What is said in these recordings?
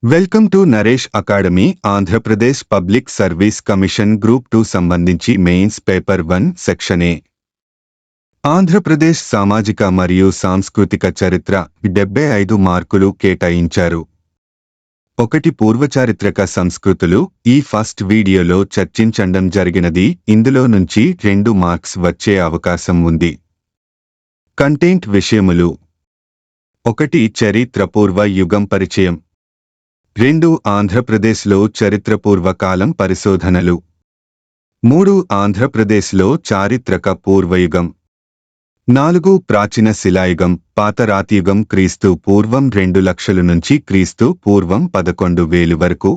Welcome to Naresh academy. Andhra Pradesh public service commission group 2 సంబంధించి mains paper 1 section ఏ. ఆంధ్రప్రదేశ్ సామాజిక మరియు సాంస్కృతిక చరిత్ర 75 మార్కులు కేటాయించారు. 1 పూర్వచారిత్రక సంస్కృతులు. ఈ ఫస్ట్ వీడియోలో చర్చించడం జరిగినది. ఇందులో నుంచి 2 మార్క్స్ వచ్చే అవకాశం ఉంది. కంటెంట్ విషయములు: 1 చరిత్రపూర్వ యుగం పరిచయం. 2 ఆంధ్రప్రదేశ్లో చరిత్రపూర్వ కాలం పరిశోధనలు. 3 ఆంధ్రప్రదేశ్లో చారిత్రక పూర్వయుగం. 4 ప్రాచీన శిలాయుగం, పాత రాతియుగం క్రీస్తు పూర్వం 2,00,000 నుంచి క్రీస్తు పూర్వం 11,000 వరకు.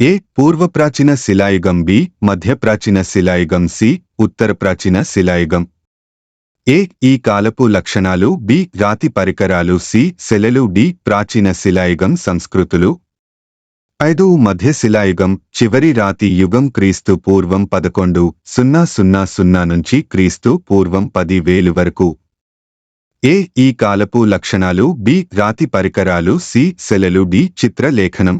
ఏ పూర్వప్రాచీన శిలాయుగం. బి మధ్యప్రాచీన శిలాయుగం. సి ఉత్తర ప్రాచీన శిలాయుగం. ఏ ఈ కాలపు లక్షణాలు. బి రాతి పరికరాలు. సి శిలలు. డి ప్రాచీన శిలాయుగం సంస్కృతులు. 5 మధ్యశిలాయుగం, చివరి రాతి యుగం క్రీస్తు పూర్వం 11,000 నుంచి క్రీస్తు పూర్వం 10,000 వరకు. ఏ ఈ కాలపు లక్షణాలు. బి రాతి పరికరాలు. సి శిలలు. డి చిత్రలేఖనం.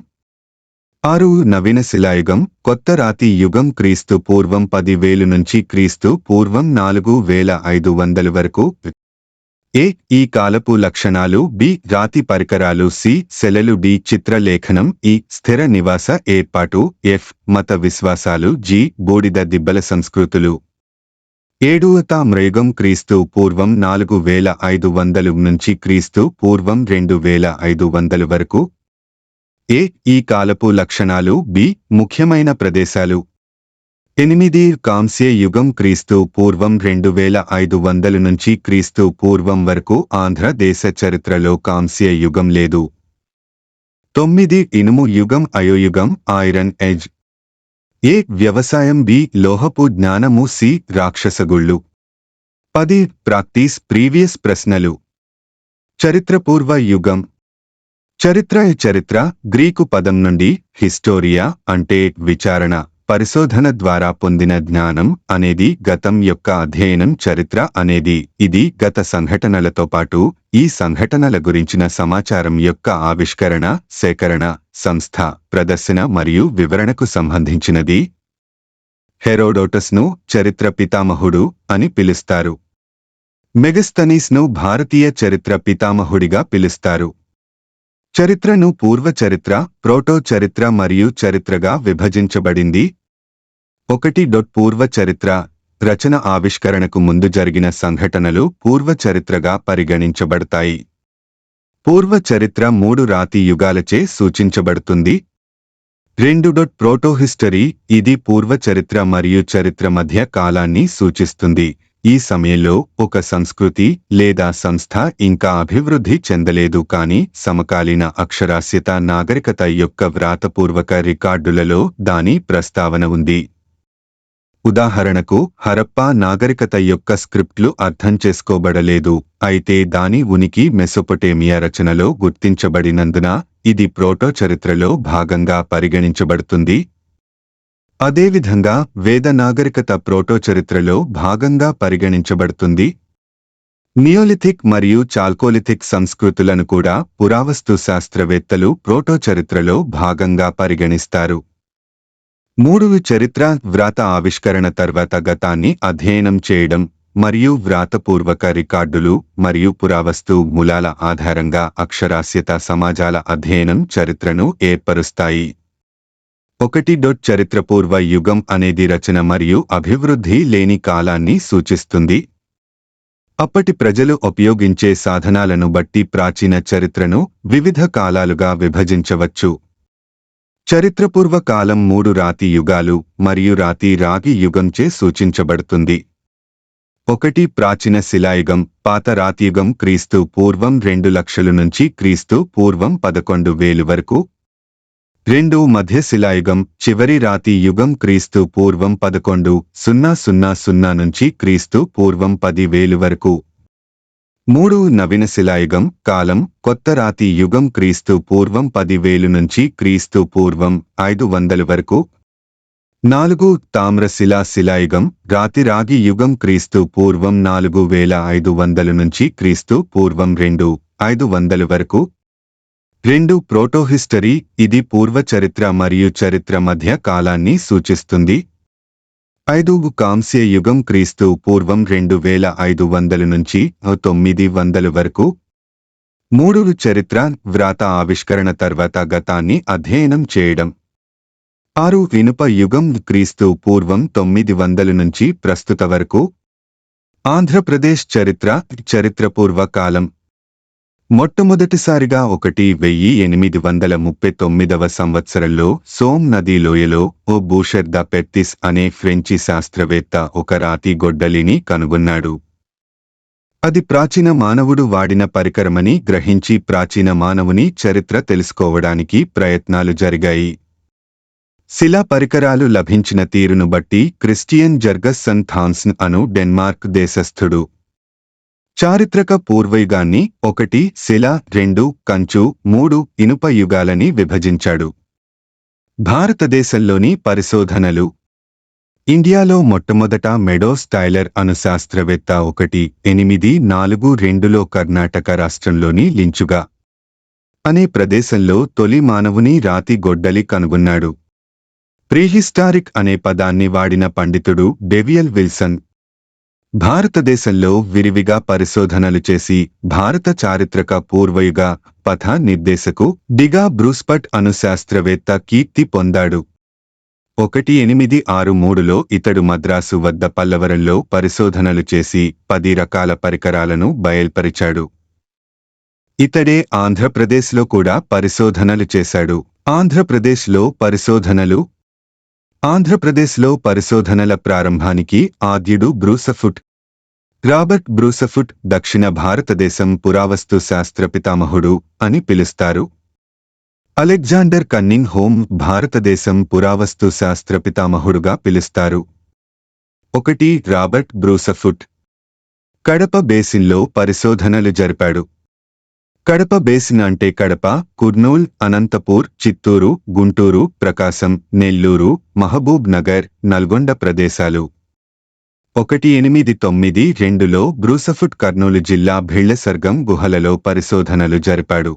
6 నవీన శిలాయుగం, కొత్త రాతి యుగం క్రీస్తు పూర్వం 10,000 నుంచి క్రీస్తు పూర్వం 4,500 వరకు. ఏ ఈ కాలపు లక్షణాలు. బి రాతి పరికరాలు. సి శిలలు. డి చిత్రలేఖనం. ఈ స్థిర నివాస ఏర్పాటు. ఎఫ్ మత విశ్వాసాలు. జి బూడిద దిబ్బల సంస్కృతులు. 7 తామ్రయుగం క్రీస్తు పూర్వం 4,500 నుంచి క్రీస్తు పూర్వం 2,500 వరకు. ఏ ఈ కాలపు లక్షణాలు. బి ముఖ్యమైన ప్రదేశాలు. 8 కాంస్య యుగం క్రీస్తు పూర్వం 2,500 నుంచి క్రీస్తు పూర్వం వరకు. ఆంధ్ర దేశ చరిత్రలో కాంస్య యుగం లేదు. 9 ఇనుము యుగం, అయోయుగం, ఐరన్ ఏజ్. ఏ వ్యవసాయం. బి లోహపు జ్ఞానము. సి రాక్షసగుళ్ళు. 10 ప్రాక్టీస్ ప్రీవియస్ ప్రశ్నలు. చరిత్రపూర్వ యుగం. చరిత్ర గ్రీకు పదం నుండి హిస్టోరియా అంటే విచారణ, పరిశోధన ద్వారా పొందిన జ్ఞానం అనేది గతం యొక్క అధ్యయనం. చరిత్ర అనేది ఇది గత సంఘటనలతో పాటు ఈ సంఘటనల గురించిన సమాచారం యొక్క ఆవిష్కరణ, సేకరణ, సంస్థ, ప్రదర్శన మరియు వివరణకు సంబంధించినది. హెరోడోటస్ను చరిత్ర పితామహుడు అని పిలుస్తారు. మెగస్తనీస్ను భారతీయ చరిత్ర పితామహుడిగా పిలుస్తారు. చరిత్రను పూర్వ చరిత్ర, ప్రోటో చరిత్ర మరియు చరిత్రగా విభజించబడింది. 1 పూర్వ చరిత్ర. రచన ఆవిష్కరణకు ముందు జరిగిన సంఘటనలు పూర్వ చరిత్రగా పరిగణించబడతాయి. పూర్వ చరిత్ర 3 రాతి యుగాలచే సూచించబడుతుంది. 2 ప్రోటోహిస్టరీ. ఇది పూర్వ చరిత్ర మరియు చరిత్ర మధ్య కాలాన్ని సూచిస్తుంది. ఈ సమయంలో ఒక సంస్కృతి లేదా సంస్థ ఇంకా అభివృద్ధి చెందలేదు, కానీ సమకాలీన అక్షరాస్యత నాగరికత యొక్క వ్రాతపూర్వక రికార్డులలో దాని ప్రస్తావన ఉంది. ఉదాహరణకు, హరప్పా నాగరికత యొక్క స్క్రిప్ట్లు అర్థం చేసుకోబడలేదు, అయితే దాని ఉనికి మెసొపొటేమియా రచనలో గుర్తించబడినందున ఇది ప్రోటో చరిత్రలో భాగంగా పరిగణించబడుతుంది. అదేవిధంగా వేద నాగరికత ప్రోటో చరిత్రలో భాగంగా పరిగణించబడుతుంది. నియోలిథిక్ మరియు చాల్కోలిథిక్ సంస్కృతులను కూడా పురావస్తు శాస్త్రవేత్తలు ప్రోటో చరిత్రలో భాగంగా పరిగణిస్తారు. 3 చరిత్ర. వ్రాత ఆవిష్కరణ తర్వాత గతాన్ని అధ్యయనం చేయడం మరియు వ్రాతపూర్వక రికార్డులు మరియు పురావస్తు మూలాల ఆధారంగా అక్షరాస్యత సమాజాల అధ్యయనం చరిత్రను ఏర్పరుస్తాయి. 1 చరిత్రపూర్వ యుగం అనేది రచన మరియు అభివృద్ధి లేని కాలాన్ని సూచిస్తుంది. అప్పటి ప్రజలు ఉపయోగించే సాధనాలను బట్టి ప్రాచీన చరిత్రను వివిధ కాలాలుగా విభజించవచ్చు. చరిత్రపూర్వ కాలం 3 రాతి యుగాలు మరియు రాగి యుగంచే సూచించబడుతుంది. 1 ప్రాచీన శిలాయుగం, పాత రాతియుగం క్రీస్తు పూర్వం 2,00,000 నుంచి క్రీస్తు పూర్వం 11,000 వరకు. 2 మధ్యశిలాయుగం, చివరి రాతి యుగం క్రీస్తు పూర్వం 11,000 నుంచి క్రీస్తు పూర్వం 10,000 వరకు. 3 నవీన శిలాయుగం కాలం, కొత్త రాతి యుగం క్రీస్తు పూర్వం 10,000 నుంచి క్రీస్తు పూర్వం 500 వరకు. 4 తామ్రశిలా శిలాయుగం, రాగి యుగం క్రీస్తు పూర్వం 4,500 నుంచి క్రీస్తు పూర్వం 2,500 వరకు. 2 ప్రోటోహిస్టరీ, ఇది పూర్వ చరిత్ర మరియు చరిత్ర మధ్య కాలాన్ని సూచిస్తుంది. 5 కాంస్య యుగం, క్రీస్తు పూర్వం 2500 నుంచి 900 వరకు. 3 చరిత్ర, వ్రాత ఆవిష్కరణ తర్వాత గతాన్ని అధ్యయనం చేయడం. 6 ఇనుప యుగం, క్రీస్తు పూర్వం 900 నుంచి ప్రస్తుత వరకు. ఆంధ్రప్రదేశ్ చరిత్ర, చరిత్రపూర్వ కాలం. మొట్టమొదటిసారిగా 1839వ సంవత్సరంలో సోమ్ నదీ లోయలో ఓ బూషర్ ద పెర్తిస్ అనే ఫ్రెంచి శాస్త్రవేత్త ఒక రాతి గొడ్డలిని కనుగొన్నాడు. అది ప్రాచీన మానవుడు వాడిన పరికరమని గ్రహించి ప్రాచీన మానవుని చరిత్ర తెలుసుకోవడానికి ప్రయత్నాలు జరిగాయి. శిలా పరికరాలు లభించిన తీరును బట్టి క్రిస్టియన్ జర్గస్సన్ థామ్సన్ అను డెన్మార్క్ దేశస్థుడు చారిత్రక పూర్వయుగాన్ని 1 శిల, 2 కంచు, 3 ఇనుప యుగాలని విభజించాడు. భారతదేశంలోని పరిశోధనలు. ఇండియాలో మొట్టమొదట మెడోస్ టైలర్ అను శాస్త్రవేత్త 1842లో కర్ణాటక రాష్ట్రంలోని లించుగా అనే ప్రదేశంలో తొలి మానవుని రాతి గొడ్డలి కనుగొన్నాడు. ప్రీహిస్టారిక్ అనే పదాన్ని వాడిన పండితుడు డేవియల్ విల్సన్ భారతదేశంలో విరివిగా పరిశోధనలు చేసి భారత చారిత్రక పూర్వయుగ పథ నిర్దేశకు డిగా బ్రూస్పట్ అను శాస్త్రవేత్త కీర్తి పొందాడు. 1863లో ఇతడు మద్రాసు వద్ద పల్లవరంలో పరిశోధనలు చేసి 10 రకాల పరికరాలను బయల్పరిచాడు. ఇతడే ఆంధ్రప్రదేశ్లో కూడా పరిశోధనలు చేశాడు. ఆంధ్రప్రదేశ్లో పరిశోధనల ప్రారంభానికి ఆద్యుడు బ్రూసఫుట్, రాబర్ట్ బ్రూసఫుట్, దక్షిణ భారతదేశం పురావస్తు శాస్త్ర పితామహుడు అని పిలుస్తారు. అలెగ్జాండర్ కన్నింగ్ హోమ్ భారతదేశం పురావస్తు శాస్త్ర పితామహుడుగా పిలుస్తారు. 1 రాబర్ట్ బ్రూసఫుట్ కడప బేసిన్లో పరిశోధనలు జరిపాడు. కడప బేసిన్ అంటే కడప, కుర్నూల్, అనంతపూర్, చిత్తూరు, గుంటూరు, ప్రకాశం, నెల్లూరు, మహబూబ్ నగర్, నల్గొండ ప్రదేశాలు. 1892లో బ్రూసఫుట్ కర్నూలు జిల్లా భిళ్లసర్గం గుహలలో పరిశోధనలు జరిపాడు.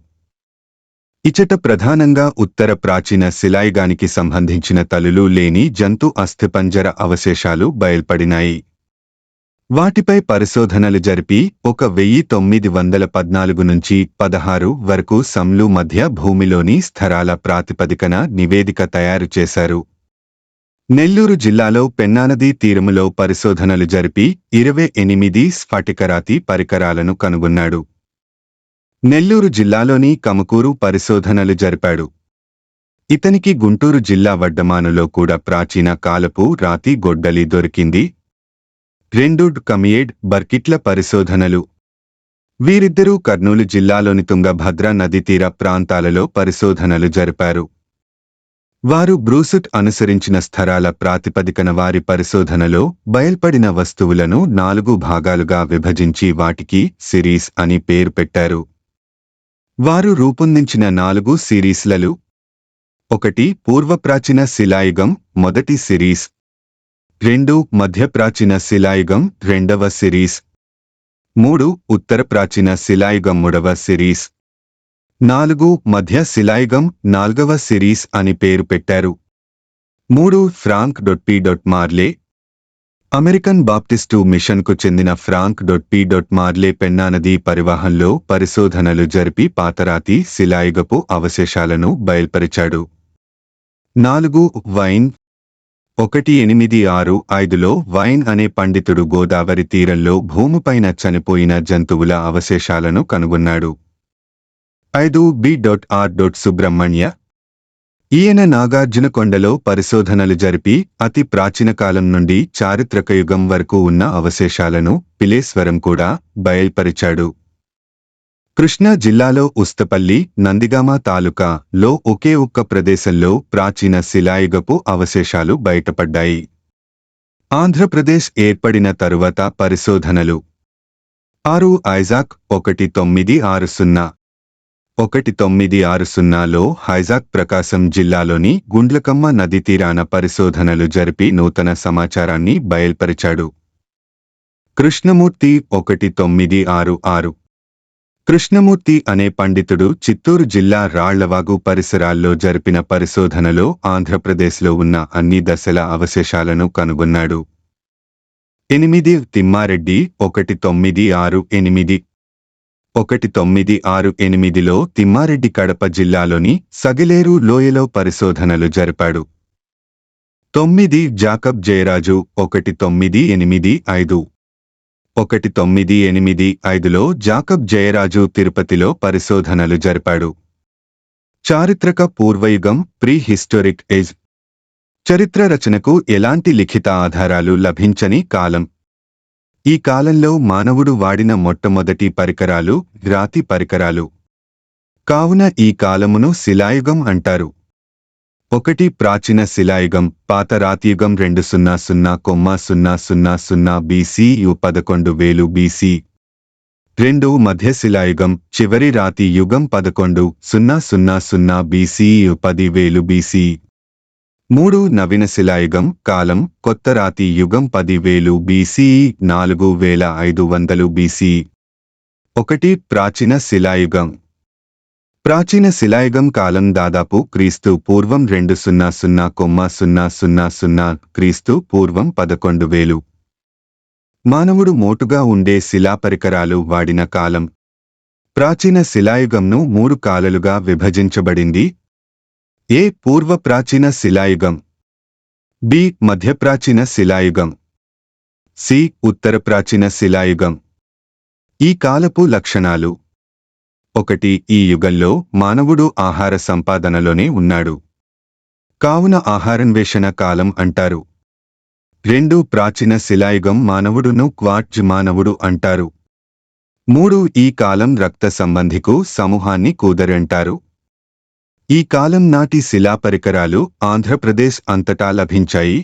ఇచట ప్రధానంగా ఉత్తర ప్రాచీన శిలాయుగానికి సంబంధించిన తలులు లేని జంతు అస్థిపంజర అవశేషాలు బయల్పడినాయి. వాటిపై పరిశోధనలు జరిపి 1914 నుంచి 16 వరకు సంలు మధ్య భూమిలోని స్థరాల ప్రాతిపదికన నివేదిక తయారు చేశారు. నెల్లూరు జిల్లాలో పెన్నానదీ తీరములో పరిశోధనలు జరిపి 28 స్ఫటికరాతి పరికరాలను కనుగొన్నాడు. నెల్లూరు జిల్లాలోని కమకూరు పరిశోధనలు జరిపాడు. ఇతనికి గుంటూరు జిల్లా వడ్డమానులో కూడా ప్రాచీన కాలపు రాతి గొడ్డలి దొరికింది. 2 కమియేడ్, బర్కిట్ల పరిశోధనలు. వీరిద్దరూ కర్నూలు జిల్లాలోని తుంగభద్ర నదీతీర ప్రాంతాలలో పరిశోధనలు జరిపారు. వారు బ్రూసుట్ అనుసరించిన స్థరాల ప్రాతిపదికన వారి పరిశోధనలో బయల్పడిన వస్తువులను 4 భాగాలుగా విభజించి వాటికి సిరీస్ అని పేరు పెట్టారు. వారు రూపొందించిన 4 సిరీస్లలో 1 పూర్వప్రాచీన శిలాయుగం మొదటి సిరీస్, 2 మధ్యప్రాచీన శిలాయుగం రెండవ సిరీస్, 3 ఉత్తర ప్రాచీన శిలాయుగం మూడవ సిరీస్, 4 మధ్య శిలాయుగం నాల్గవ సిరీస్ అని పేరు పెట్టారు. 3 Frank P. Marley. American Baptist మిషన్కు చెందిన ఫ్రాంక్ పి. మార్లే పెన్నానదీ పరివాహంలో పరిశోధనలు జరిపి పాతరాతి శిలాయుగపు అవశేషాలను బయల్పరిచాడు. 4 వైన్. 1865లో వైన్ అనే పండితుడు గోదావరి తీరంలో భూమిపైన చనిపోయిన జంతువుల అవశేషాలను కనుగొన్నాడు. 5 బి.ఆర్. సుబ్రహ్మణ్య. ఈయన నాగార్జునకొండలో పరిశోధనలు జరిపి అతి ప్రాచీన కాలం నుండి చారిత్రక యుగం వరకు ఉన్న అవశేషాలను పిలేశ్వరం కూడా బయల్పరిచాడు. కృష్ణా జిల్లాలో ఉస్తపల్లి, నందిగామ తాలూకాలో ఒకే ఒక్క ప్రదేశంలో ప్రాచీన శిలాయుగపు అవశేషాలు బయటపడ్డాయి. ఆంధ్రప్రదేశ్ ఏర్పడిన తరువాత పరిశోధనలు. 6 ఐజాక్ 1960లో హైజాక్ ప్రకాశం జిల్లాలోని గుండ్లకమ్మ నది తీరాన పరిశోధనలు జరిపి నూతన సమాచారాన్ని బయల్పరిచాడు. కృష్ణమూర్తి 1966 కృష్ణమూర్తి అనే పండితుడు చిత్తూరు జిల్లా రాళ్లవాగు పరిసరాల్లో జరిపిన పరిశోధనలో ఆంధ్రప్రదేశ్లో ఉన్న అన్ని దశల అవశేషాలను కనుగొన్నాడు. 8 తిమ్మారెడ్డి 1968 1968లో తిమ్మారెడ్డి కడప జిల్లాలోని సగిలేరు లోయలో పరిశోధనలు జరిపాడు. 9 జాకబ్ జయరాజు 1985 1985లో జాకబ్ జయరాజు తిరుపతిలో పరిశోధనలు జరిపాడు. చారిత్రక పూర్వయుగం ప్రీ హిస్టోరిక్ ఏజ్ చరిత్ర రచనకు ఎలాంటి లిఖిత ఆధారాలు లభించని కాలం. ఈ కాలంలో మానవుడు వాడిన మొట్టమొదటి పరికరాలు రాతి పరికరాలు. కావున ఈ కాలమును శిలాయుగం అంటారు. 1 ప్రాచీన శిలాయుగం పాత రాతియుగం 200,00 BCయు 11,000 BC. 2 మధ్య శిలాయుగం చివరి రాతి యుగం 11,000 BCయు 10,000 BC. 3 నవీన శిలాయుగం కాలం కొత్త రాతి యుగం 10,000 BCE 4,500 BC. 1 ప్రాచీన శిలాయుగం ప్రాచీన శిలాయుగం కాలం దాదాపు క్రీస్తు పూర్వం 200,000 క్రీస్తు పూర్వం 11,000. మానవుడు మోటుగా ఉండే శిలాపరికరాలు వాడిన కాలం. ప్రాచీన శిలాయుగంను 3 కాలాలుగా విభజించబడింది. ఏ పూర్వ ప్రాచీన శిలాయుగం, బి మధ్యప్రాచీన శిలాయుగం, సి ఉత్తర ప్రాచీన శిలాయుగం. ఈ కాలపు లక్షణాలు. 1 ఈ యుగంలో మానవుడు ఆహార సంపాదనలోనే ఉన్నాడు. కావున ఆహారాన్వేషణ కాలం అంటారు. 2 ప్రాచీన శిలాయుగం మానవుడును క్వార్ట్జ్ మానవుడు అంటారు. 3 ఈ కాలం రక్త సంబంధికు సమూహాన్ని కూదరంటారు. ఈ కాలం నాటి శిలా పరికరాలు ఆంధ్రప్రదేశ్ అంతటా లభించాయి.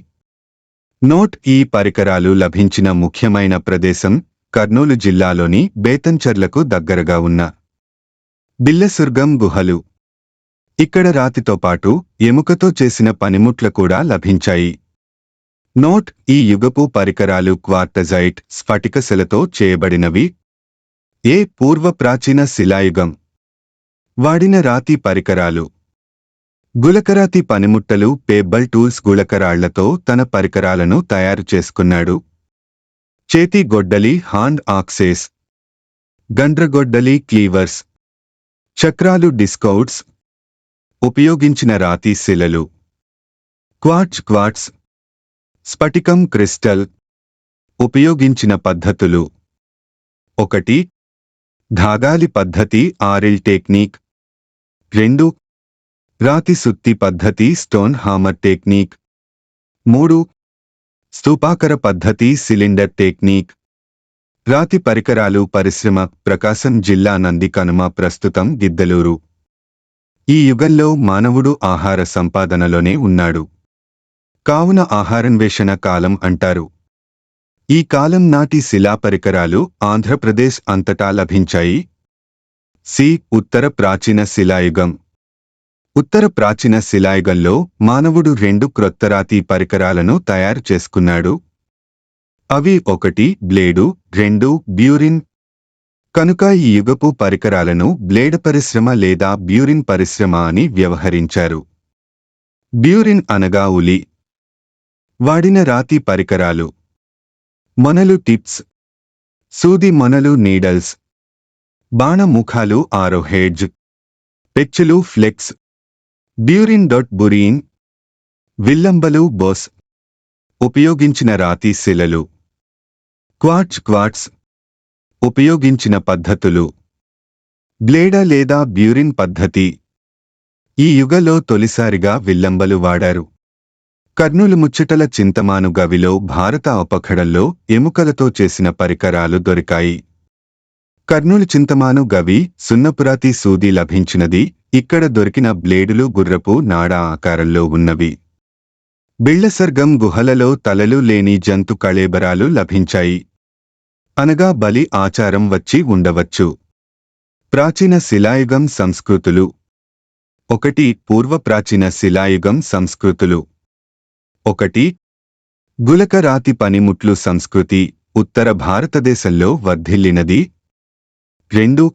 నోట్ ఈ పరికరాలు లభించిన ముఖ్యమైన ప్రదేశం కర్నూలు జిల్లాలోని బేతంచెర్లకు దగ్గరగా ఉన్న బిల్లసుర్గం గుహలు. ఇక్కడ రాతితో పాటు ఎముకతో చేసిన పనిముట్ల కూడా లభించాయి. నోట్ ఈ యుగపు పరికరాలు క్వార్టజైట్ స్ఫటికశిలతో చేయబడినవి. ఏ పూర్వ ప్రాచీన శిలాయుగం వాడిన రాతి పరికరాలు. గులకరాతి పనిముట్టలు పేబల్ టూల్స్ గుళకరాళ్లతో తన పరికరాలను తయారు చేసుకున్నాడు. చేతి గొడ్డలి హ్యాండ్ ఆక్సెస్, గండ్రగొడ్డలి క్లీవర్స్, చక్రాలు డిస్కౌట్స్. ఉపయోగించిన రాతి శిలలు క్వార్ట్జ్ స్ఫటికం క్రిస్టల్. ఉపయోగించిన పద్ధతులు. 1 ధాగాలి పద్ధతి ఆరిల్ టెక్నిక్. 2 రాతి సుత్తి పద్ధతి స్టోన్ హామర్ టెక్నిక్. 3 స్తూపాకర పద్ధతి సిలిండర్ టెక్నిక్. రాతి పరికరాలు పరిశ్రమ ప్రకాశం జిల్లా నంది కనుమ ప్రస్తుతం గిద్దలూరు. ఈ యుగంలో మానవుడు ఆహార సంపాదనలోనే ఉన్నాడు. కావున ఆహారాన్వేషణ కాలం అంటారు. ఈ కాలం నాటి శిలా పరికరాలు ఆంధ్రప్రదేశ్ అంతటా లభించాయి. సి ఉత్తర ప్రాచీన శిలాయుగం. ఉత్తర ప్రాచీన శిలాయుగంలో మానవుడు 2 క్రొత్త రాతి పరికరాలను తయారు చేసుకున్నాడు. అవి 1 బ్లేడు, 2 బ్యూరిన్. కనుక ఈ యుగపు పరికరాలను బ్లేడ్ పరిశ్రమ లేదా బ్యూరిన్ పరిశ్రమ అని వ్యవహరించారు. బ్యూరిన్ అనగా ఉలి. వాడిన రాతి పరికరాలు. మొనలు టిప్స్, సూది మొనలు నీడల్స్, బాణముఖాలు ఆరో హెడ్జ్, పెచ్చులు ఫ్లెక్స్, బ్యూరిన్ బురీన్, విల్లంబలు బోస్. ఉపయోగించిన రాతి శిలలు క్వార్ట్జ్. ఉపయోగించిన పద్ధతులు. బ్లేడ లేదా బ్యూరిన్ పద్ధతి. ఈ యుగలో తొలిసారిగా విల్లంబలు వాడారు. కర్నూలు ముచ్చటల చింతమాను గవిలో భారత ఉపఖండంలో ఎముకలతో చేసిన పరికరాలు దొరికాయి. కర్నూలు చింతమాను గవి సున్నపురాతి సూది లభించినది. ఇక్కడ దొరికిన బ్లేడులు గుర్రపు నాడ ఆకారంలో ఉన్నవి. బిళ్ళసర్గం గుహలలో తలలు లేని జంతు కళేబరాలు లభించాయి. అనగా బలి ఆచారం వచ్చి ఉండవచ్చు. ప్రాచీన శిలాయుగం సంస్కృతులు. 1 పూర్వ ప్రాచీన శిలాయుగం సంస్కృతులు. 1 గులక రాతి పనిముట్లు సంస్కృతి ఉత్తర భారతదేశంలో వర్ధిల్లినది. 2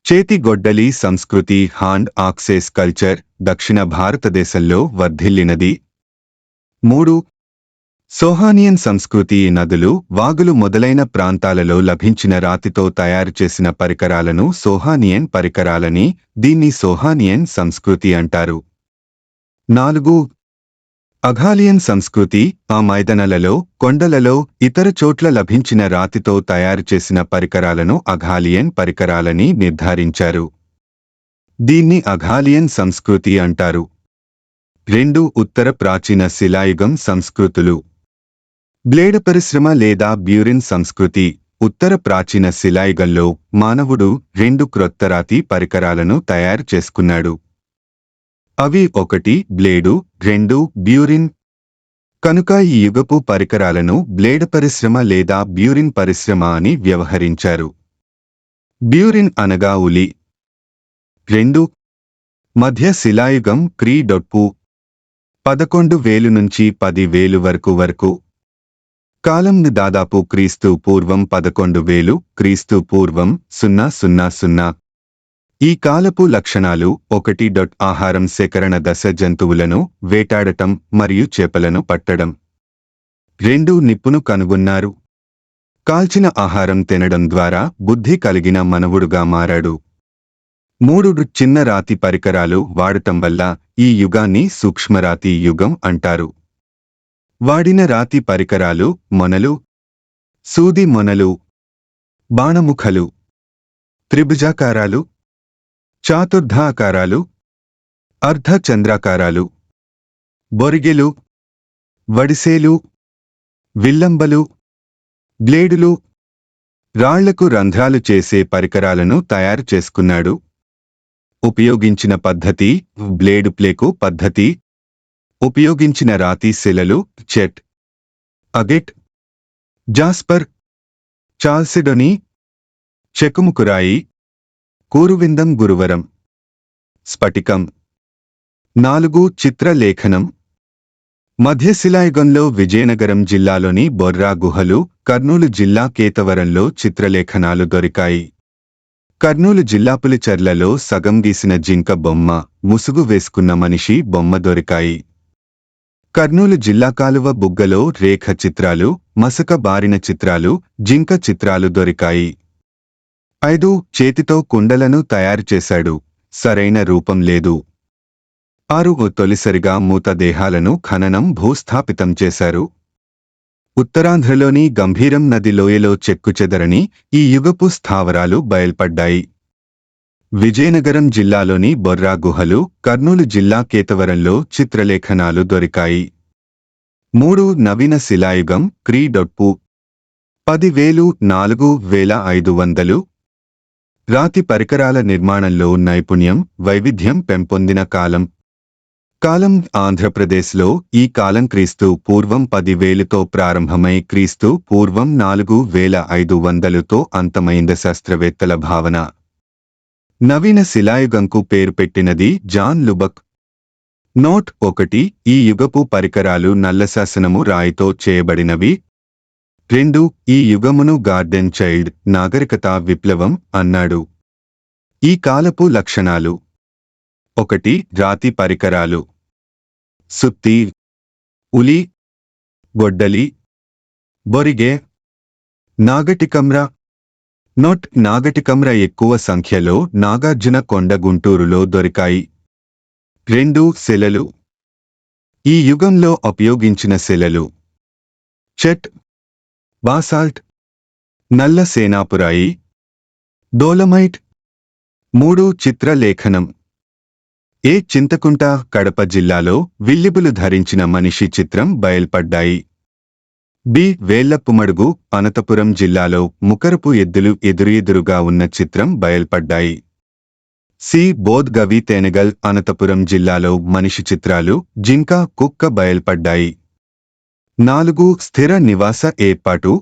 చేతి గొడ్డలి సంస్కృతి హ్యాండ్ ఆక్సెస్ కల్చర్ దక్షిణ భారతదేశంలో వర్ధిల్లినది. 3. సోహానియన్ సంస్కృతి నదులు, వాగులు మొదలైన ప్రాంతాలలో లభించిన రాతితో తయారు చేసిన పరికరాలను సోహానియన్ పరికరాలని, దీన్ని సోహానియన్ సంస్కృతి అంటారు. 4. అఘాలియన్ సంస్కృతి, ఆ మైదానాలలో, కొండలలో, ఇతర చోట్ల లభించిన రాతితో తయారు చేసిన పరికరాలను అఘాలియన్ పరికరాలని నిర్ధారించారు. దీన్ని అఘాలియన్ సంస్కృతి అంటారు. 2. ఉత్తర ప్రాచీన శిలాయుగం సంస్కృతులు. బ్లేడ్ పరిశ్రమ లేదా బ్యూరిన్ సంస్కృతి. ఉత్తర ప్రాచీన శిలాయుగంలో మానవుడు 2 క్రొత్త రాతి పరికరాలను తయారు చేసుకున్నాడు. అవి 1 బ్లేడు, 2 బ్యూరిన్. కనుక ఈ యుగపు పరికరాలను బ్లేడ్ పరిశ్రమ లేదా బ్యూరిన్ పరిశ్రమ అని వ్యవహరించారు. బ్యూరిన్ అనగా ఉలి. 2. మధ్య శిలాయుగం క్రీ. 11,000 నుంచి 10,000 వరకు. కాలం దాదాపు క్రీస్తు పూర్వం 11,000 క్రీస్తు పూర్వం 000. ఈ కాలపు లక్షణాలు 1. ఆహారం సేకరణ దశ, జంతువులను వేటాడటం మరియు చేపలను పట్టడం. 2. నిప్పును కనుగొన్నారు. కాల్చిన ఆహారం తినడం ద్వారా బుద్ధి కలిగిన మనవుడుగా మారాడు. 3. చిన్న రాతి పరికరాలు వాడటం వల్ల ఈ యుగాన్ని సూక్ష్మరాతి యుగం అంటారు. వాడిన రాతి పరికరాలు మొనలు, సూది మొనలు, బాణముఖలు, త్రిభుజాకారాలు, చాతుర్ధాకారాలు, అర్ధచంద్రాకారాలు, బొరిగెలు, వడిసేలు, విల్లంబలు, బ్లేడులు, రాళ్లకు రంధ్రాలు చేసే పరికరాలను తయారు చేసుకున్నాడు. ఉపయోగించిన పద్ధతి బ్లేడు ప్లేకు పద్ధతి. ఉపయోగించిన రాతి శిలలు చెట్, అగెట్, జాస్పర్, చాల్సిడోని, చెకుముకురాయి, కూరువిందం, గురువరం, స్ఫటికం. 4. చిత్రలేఖనం. మధ్యశిలాయుగంలో విజయనగరం జిల్లాలోని బొర్రా గుహలు, కర్నూలు జిల్లా కేతవరంలో చిత్రలేఖనాలు దొరికాయి. కర్నూలు జిల్లా పులిచెర్లలో సగం గీసిన జింక బొమ్మ, ముసుగు వేసుకున్న మనిషి బొమ్మ దొరికాయి. కర్నూలు జిల్లా కాలువ బుగ్గలో రేఖ చిత్రాలు, మసక బారిన చిత్రాలు, జింక చిత్రాలు దొరికాయి. 5. చేతితో కుండలను తయారు చేశాడు. సరైన రూపం లేదు. 6. తొలిసరిగా మూత దేహాలను ఖననం భూస్థాపితం చేశారు. ఉత్తరాంధ్రలోని గంభీరం నది లోయలో చెక్కుచెదరని ఈ యుగపు స్థావరాలు బయల్పడ్డాయి. విజయనగరం జిల్లాలోని బొర్రా గుహలు, కర్నూలు జిల్లా కేతవరంలో చిత్రలేఖనాలు దొరికాయి. 3. నవీన శిలాయుగం క్రీ. 10,000 4,500. రాతి పరికరాల నిర్మాణంలో నైపుణ్యం, వైవిధ్యం పెంపొందిన కాలం. కాలం ఆంధ్రప్రదేశ్లో ఈ కాలం క్రీస్తు పూర్వం 10,000తో ప్రారంభమై క్రీస్తు పూర్వం 4,500తో అంతమైంది శాస్త్రవేత్తల భావన. నవీన శిలాయుగంకు పేరు పెట్టినది జాన్ లుబక్. నోట్ 1. ఈ యుగపు పరికరాలు నల్లశాసనము రాయితో చేయబడినవి. 2. ఈ యుగమును గార్డెన్ చైల్డ్ నాగరికతా విప్లవం అన్నాడు. ఈ కాలపు లక్షణాలు. 1. రాతి పరికరాలు. సుత్తి, ఉలి, గొడ్డలి, బొరిగె, నాగటికమ్ర. నోట్ నాగటికమ్ర ఎక్కువ సంఖ్యలో నాగార్జున కొండ గుంటూరులో దొరికాయి. 2. శిలలు. ఈ యుగంలో ఉపయోగించిన శిలలు చెట్, బాసాల్ట్, నల్ల సేనాపురాయి, డోలమైట్. 3. చిత్రలేఖనం. ఏ. చింతకుంట, కడప జిల్లాలో విల్లిబులు ధరించిన మనిషి చిత్రం బయల్పడ్డాయి. బి. వేళ్లప్పుమడుగు, అనంతపురం జిల్లాలో ముకరపు ఎద్దులు ఎదురుగా ఉన్న చిత్రం బయల్పడ్డాయి. సి. బోధ్ గవి తేనెగల్, అనంతపురం జిల్లాలో మనిషి చిత్రాలు, జింక, కుక్క బయల్పడ్డాయి. 4. స్థిర నివాస ఏర్పాటు.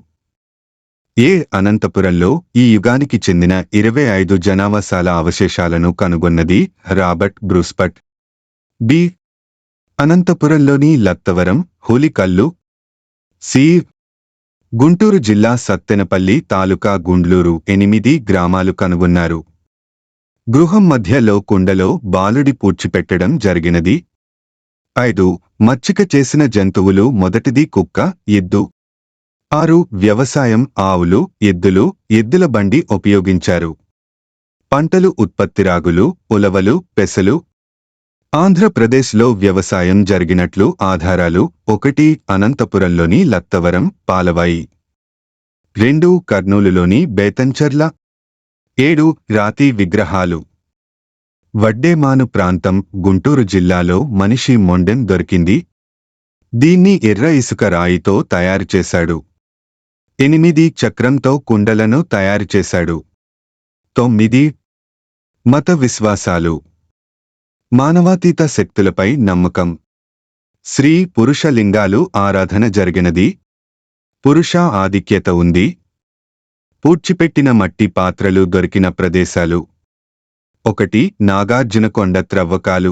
ఏ. అనంతపురంలో ఈ యుగానికి చెందిన 25 జనావాసాల అవశేషాలను కనుగొన్నది రాబర్ట్ బ్రూస్పట్. బి. అనంతపురంలోని లత్తవరం, హులికల్లు. సి. గుంటూరు జిల్లా సత్తెనపల్లి తాలూకా గుండ్లూరు 8 గ్రామాలు కనుగొన్నారు. గృహం మధ్యలో కుండలో బాలుడి పూడ్చిపెట్టడం జరిగినది. 5. మచ్చిక చేసిన జంతువులు. మొదటిది కుక్క, ఎద్దు. 6. వ్యవసాయం. ఆవులు, ఎద్దులు, ఎద్దుల బండి ఉపయోగించారు. పంటలు. ఉత్పత్తి. రాగులు, ఉలవలు, పెసలు. ఆంధ్రప్రదేశ్లో వ్యవసాయం జరిగినట్లు ఆధారాలు. 1. అనంతపురంలోని లత్తవరం, పాలవాయి. 2. కర్నూలులోని బేతంచెర్ల. 7. రాతి విగ్రహాలు. వడ్డేమాను ప్రాంతం, గుంటూరు జిల్లాలో మనిషి మొండెం దొరికింది. దీన్ని ఎర్ర ఇసుక రాయితో తయారుచేశాడు. 8. చక్రంతో కుండలను తయారుచేశాడు. 9. మత విశ్వాసాలు. మానవాతీత శక్తులపై నమ్మకం. స్త్రీ పురుష లింగాలు ఆరాధన జరిగినది. పురుష ఆధిక్యత ఉంది. పూడ్చిపెట్టిన మట్టి పాత్రలు దొరికిన ప్రదేశాలు. 1. నాగార్జునకొండ త్రవ్వకాలు.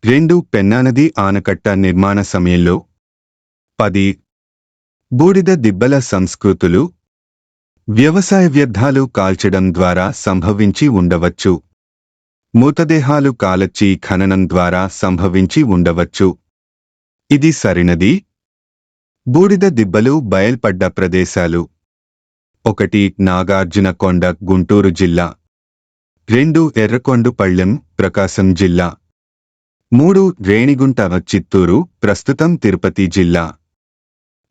2. పెన్నానది ఆనకట్ట నిర్మాణ సమయంలో. 10. బూడిద దిబ్బల సంస్కృతులు. వ్యవసాయ వ్యర్థాలు కాల్చడం ద్వారా సంభవించి ఉండవచ్చు. మృతదేహాలు కాలచి ఖననం ద్వారా సంభవించి ఉండవచ్చు. ఇది సరైనది. బూడిద దిబ్బలు బయల్పడ్డ ప్రదేశాలు. 1. నాగార్జునకొండ, గుంటూరు జిల్లా. 2. ఎర్రకొండుపళ్ళెం, ప్రకాశం జిల్లా. 3. రేణిగుంట, చిత్తూరు, ప్రస్తుతం తిరుపతి జిల్లా.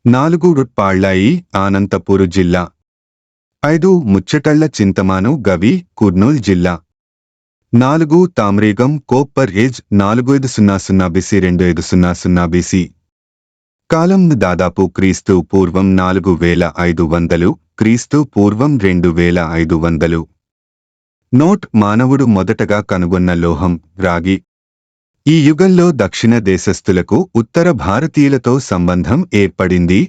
4. పాళ్లాయి, అనంతపూరు జిల్లా. 5. ముచ్చటళ్ల చింతమాను, గవి, కుర్నూల్ జిల్లా. 4. తామ్రీగం, కోప్పర్ ఏజ్, 4500 BC 2500 BC. కాలం దాదాపు క్రీస్తు పూర్వం 4500, క్రీస్తు పూర్వం 2500. నోట్. మానవుడు మొదటగా కనుగొన్న లోహం రాగి. ఈ యుగంలో దక్షిణ దేశస్థులకు ఉత్తర భారతీయులతో సంబంధం ఏర్పడింది.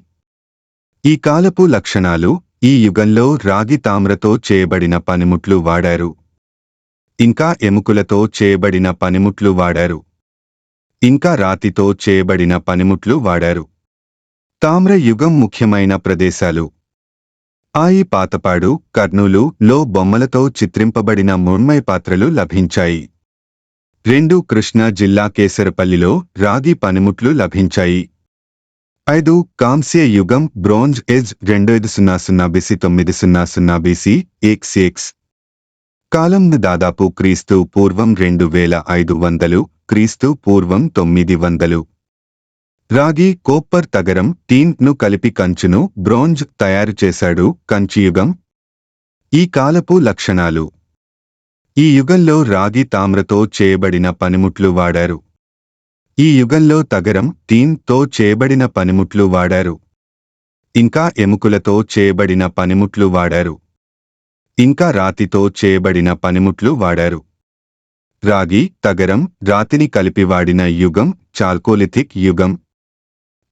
ఈ కాలపు లక్షణాలు. ఈ యుగంలో రాగి తామ్రతో చేయబడిన పనిముట్లు వాడారు. ఇంకా ఎముకలతో చేయబడిన పనిముట్లు వాడారు. ఇంకా రాతితో చేయబడిన పనిముట్లు వాడారు. తామ్ర యుగం ముఖ్యమైన ప్రదేశాలు. ఆయి పాతపాడు, కర్నూలు లో బొమ్మలతో చిత్రింపబడిన మృణ్మయ పాత్రలు లభించాయి. 2. కృష్ణా జిల్లా కేసరపల్లిలో రాగి పనిముట్లు లభించాయి. 5. కాంస్య యుగం, bronze age, 2500 BC 900 BC XX. కాలం దాదాపు క్రీస్తు పూర్వం 2500, క్రీస్తు పూర్వం 900. రాగి, కోప్పర్, తగరం, టీన్ ను కలిపి కంచును, బ్రోంజ్ తయారు చేశాడు. కంచియుగం. ఈ కాలపు లక్షణాలు. ఈ యుగంలో రాగి తామ్రతో చేయబడిన పనిముట్లు వాడారు. ఈ యుగంలో తగరం, టీన్ తో చేయబడిన పనిముట్లు వాడారు. ఇంకా ఎముకలతో చేయబడిన పనిముట్లు వాడారు. ఇంకా రాతితో చేయబడిన పనిముట్లు వాడారు. రాగి, తగరం, రాతిని కలిపి వాడిన యుగం చాల్కోలిథిక్ యుగం.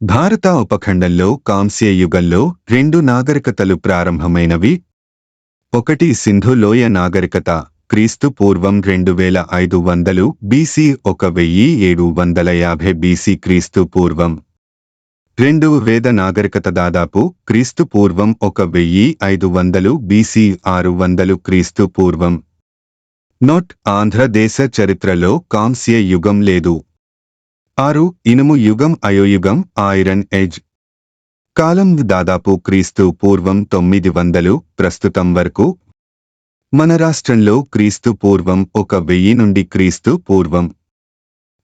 భారత ఉపఖండంలో కాంస్య యుగంలో 2 నాగరికతలు ప్రారంభమైనవి. 1. సింధు లోయ నాగరికత, క్రీస్తు పూర్వం 2500 BC 1750 BC క్రీస్తు పూర్వం. 2. వేద నాగరికత, దాదాపు క్రీస్తు పూర్వం 1500 BC 600 క్రీస్తు పూర్వం. నోట్. ఆంధ్రదేశ చరిత్రలో కాంస్య యుగం లేదు. 6. ఇనుము యుగం, అయోయుగం, ఐరన్ ఏజ్. కాలం దాదాపు క్రీస్తు పూర్వం 900 ప్రస్తుతం వరకు. మన రాష్ట్రంలో క్రీస్తు పూర్వం 1000 నుండి క్రీస్తు పూర్వం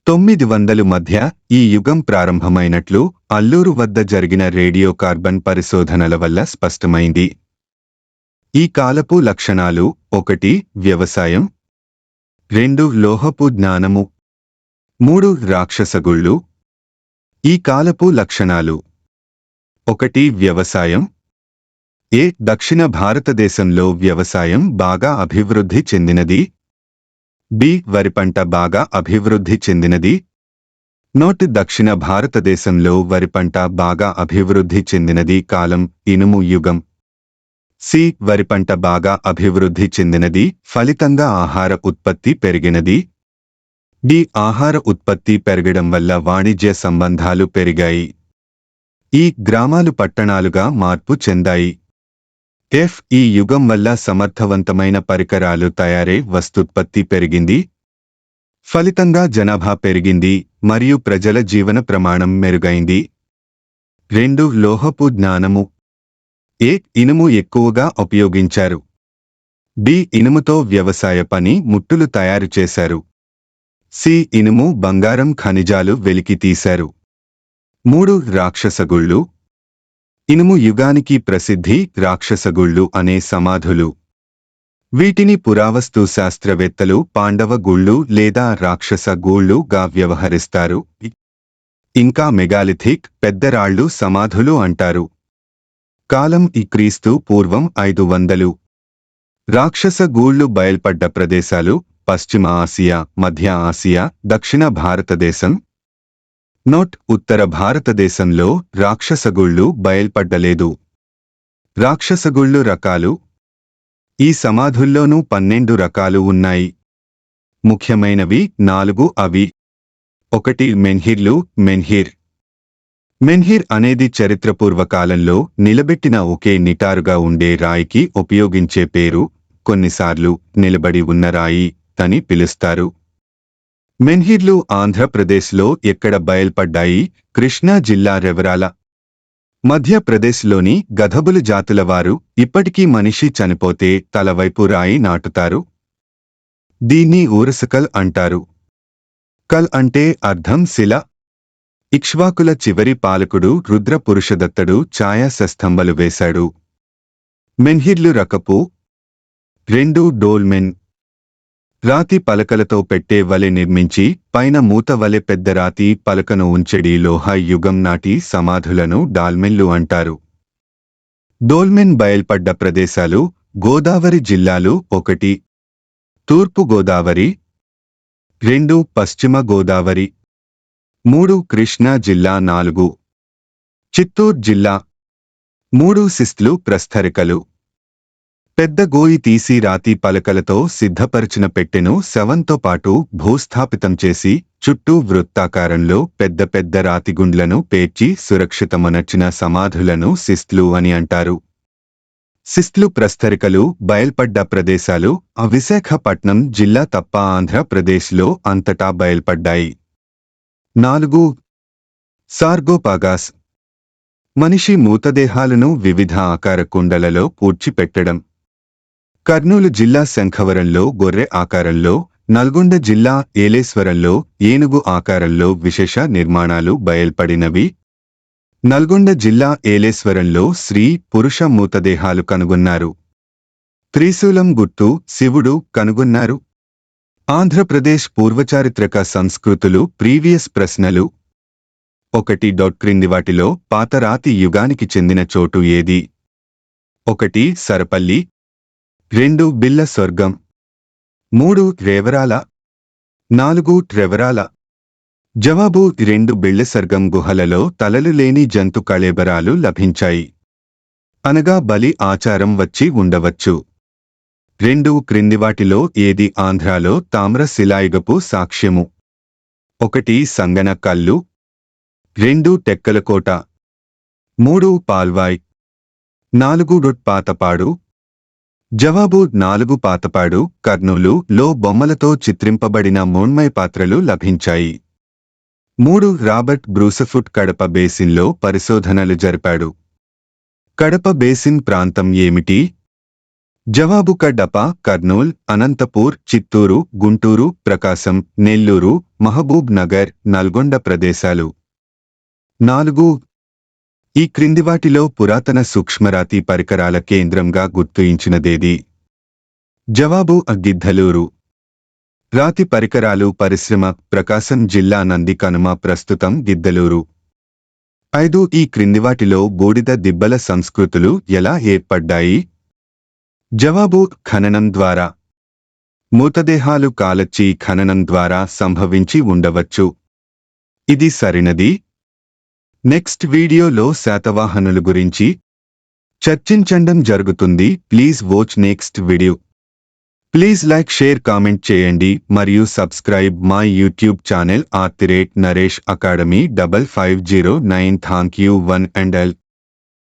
900 మధ్య ఈ యుగం ప్రారంభమైనట్లు అల్లూరు వద్ద జరిగిన రేడియో కార్బన్ పరిశోధనల వల్ల స్పష్టమైంది. ఈ కాలపు లక్షణాలు. 1. వ్యవసాయం. 2. లోహపు జ్ఞానము. 3. రాక్షసగుళ్ళు. ఈ కాలపు లక్షణాలు. 1. వ్యవసాయం. దక్షిణ భారతదేశంలో వ్యవసాయం బాగా అభివృద్ధి చెందినది. వరి పంట బాగా అభివృద్ధి చెందినది. నోట్. దక్షిణ భారతదేశంలో వరి పంట బాగా అభివృద్ధి చెందినది. కాలం ఇనుము యుగం. వరి పంట బాగా అభివృద్ధి చెందినది, ఫలితంగా ఆహార ఉత్పత్తి పెరిగినది. ఆహార ఉత్పత్తి పెరగడం వల్ల వాణిజ్య సంబంధాలు పెరిగాయి. ఈ గ్రామాలు పట్టణాలుగా మార్పు చెందాయి. ఈ యుగం వల్ల సమర్థవంతమైన పరికరాలు తయారే వస్తుత్పత్తి పెరిగింది. ఫలితంగా జనాభా పెరిగింది మరియు ప్రజల జీవన ప్రమాణం మెరుగైంది. 2 లోహపు జ్ఞానము. ఇనుము ఎక్కువగా ఉపయోగించారు. ఇనుముతో వ్యవసాయ పని ముట్టులు తయారు చేశారు. ఇనుము బంగారం ఖనిజాలు వెలికి తీశారు. 3 రాక్షసగుళ్ళు. ఇనుము యుగానికి ప్రసిద్ధి రాక్షసగుళ్ళు అనే సమాధులు. వీటిని పురావస్తు శాస్త్రవేత్తలు పాండవ గుళ్ళు లేదా రాక్షస గూళ్ళుగా వ్యవహరిస్తారు. ఇంకా మెగాలిథిక్ పెద్దరాళ్ళు సమాధులు అంటారు. కాలం క్రీస్తు పూర్వం 500. రాక్షస గూళ్ళు బయల్పడ్డ ప్రదేశాలు పశ్చిమ ఆసియా, మధ్య ఆసియా, దక్షిణ భారతదేశం. ఉత్తర భారతదేశంలో రాక్షసగుళ్ళు బయల్పడ్డలేదు. రాక్షసగుళ్ళు రకాలు. ఈ సమాధుల్లోనూ 12 రకాలు ఉన్నాయి. ముఖ్యమైనవి 4. అవి: 1 మెన్హిర్లు. మెన్హిర్ అనేది చరిత్రపూర్వకాలంలో నిలబెట్టిన ఒకే నిటారుగా ఉండే రాయికి ఉపయోగించే పేరు. కొన్నిసార్లు నిలబడి ఉన్న రాయి అని పిలుస్తారు. మెన్హిర్లు ఆంధ్రప్రదేశ్లో ఎక్కడ బయల్పడ్డాయి? కృష్ణా జిల్లా రెవరాల. మధ్యప్రదేశ్లోని గధబులు జాతుల వారు ఇప్పటికీ మనిషి చనిపోతే తలవైపు రాయి నాటుతారు. దీన్ని ఊరసకల్ అంటారు. కల్ అంటే అర్థం శిల. ఇక్ష్వాకుల చివరి పాలకుడు రుద్ర పురుషదత్తడు ఛాయాశస్తంభలు వేశాడు. మెన్హిర్లు రకపు. 2 డోల్మెన్. రాతి పలకలతో పెట్టే వలె నిర్మించి పైన మూత వలె పెద్ద రాతి పలకను ఉంచెడి లోహ యుగం నాటి సమాధులను డాల్మెన్లు అంటారు. డోల్మెన్ బయల్పడ్డ ప్రదేశాలు: గోదావరి జిల్లాలు 1 తూర్పు గోదావరి, 2 పశ్చిమ గోదావరి, 3 కృష్ణా జిల్లా, 4 చిత్తూరు జిల్లా. 3 సిస్లు ప్రస్తరికలు. పెద్ద గోయి తీసి రాతి పలకలతో సిద్ధపరిచిన పెట్టెను శవంతో పాటు భూస్థాపితం చేసి చుట్టూ వృత్తాకారంలో పెద్ద పెద్ద రాతిగుండ్లను పేర్చి సురక్షితమనర్చిన సమాధులను సిస్లు అని అంటారు. సిస్లు ప్రస్తరికలు బయల్పడ్డ ప్రదేశాలు విశాఖపట్నం జిల్లా తప్ప ఆంధ్రప్రదేశ్లో అంతటా బయల్పడ్డాయి. 4 సార్గోపాగాస్. మనిషి మూతదేహాలను వివిధ ఆకార కుండలలో పూడ్చిపెట్టడం. కర్నూలు జిల్లా శంఖవరంలో గొర్రె ఆకారంలో, నల్గొండ జిల్లా ఏలేశ్వరంలో ఏనుగు ఆకారంలో విశేష నిర్మాణాలు బయల్పడినవి. నల్గొండ జిల్లా ఏలేశ్వరంలో స్త్రీ, పురుష మూతదేహాలు కనుగొన్నారు. త్రిశూలం గుర్తు శివుడు కనుగొన్నారు. ఆంధ్రప్రదేశ్ పూర్వచారిత్రక సంస్కృతులు. ప్రీవియస్ ప్రశ్నలు. 1. క్రింది వాటిలో పాతరాతి యుగానికి చెందిన చోటు ఏది? 1 సరపల్లి, 2 బిల్ల స్వర్గం, 3 రేవరాల, 4 ట్రెవరాల. జవాబు: 2 బిళ్ళస్వర్గం గుహలలో తలలు లేని జంతు కళేబరాలు లభించాయి. అనగా బలి ఆచారం వచ్చి ఉండవచ్చు. 2 క్రిందివాటిలో ఏది ఆంధ్రాలో తామ్ర శిలాయుగపు సాక్ష్యము? 1 సంగన కల్లు, 2 టెక్కలకోట, 3 పాల్వాయ్, 4 పాతపాడు. జవాబు: 4 పాతపాడు. కర్నూలు లో బొమ్మలతో చిత్రింపబడిన మృణ్మయ పాత్రలు లభించాయి. 3 రాబర్ట్ బ్రూసఫుట్ కడప బేసిన్లో పరిశోధనలు జరిపాడు. కడప బేసిన్ ప్రాంతం ఏమిటి? జవాబు: కడప, కర్నూల్, అనంతపూర్, చిత్తూరు, గుంటూరు, ప్రకాశం, నెల్లూరు, మహబూబ్ నగర్, నల్గొండ ప్రదేశాలు. 4 ఈ క్రిందివాటిలో పురాతన సూక్ష్మరాతి పరికరాల కేంద్రంగా గుర్తించినదేది? జవాబు: గిద్దలూరు. రాతి పరికరాలు పరిశ్రమ ప్రకాశం జిల్లా నంది కనుమ ప్రస్తుతం గిద్దలూరు. 5 ఈ క్రిందివాటిలో బూడిద దిబ్బల సంస్కృతులు ఎలా ఏర్పడ్డాయి? జవాబు: ఖననం ద్వారా. మూతదేహాలు కాలచ్చి ఖననం ద్వారా సంభవించి ఉండవచ్చు. ఇది సరైనది. నెక్స్ట్ వీడియోలో శాతవాహనుల గురించి చర్చించడం జరుగుతుంది. Please watch next video. Please like, share, comment చేయండి మరియు subscribe my YouTube channel @Naresh Academy 5509. Thank you one and all.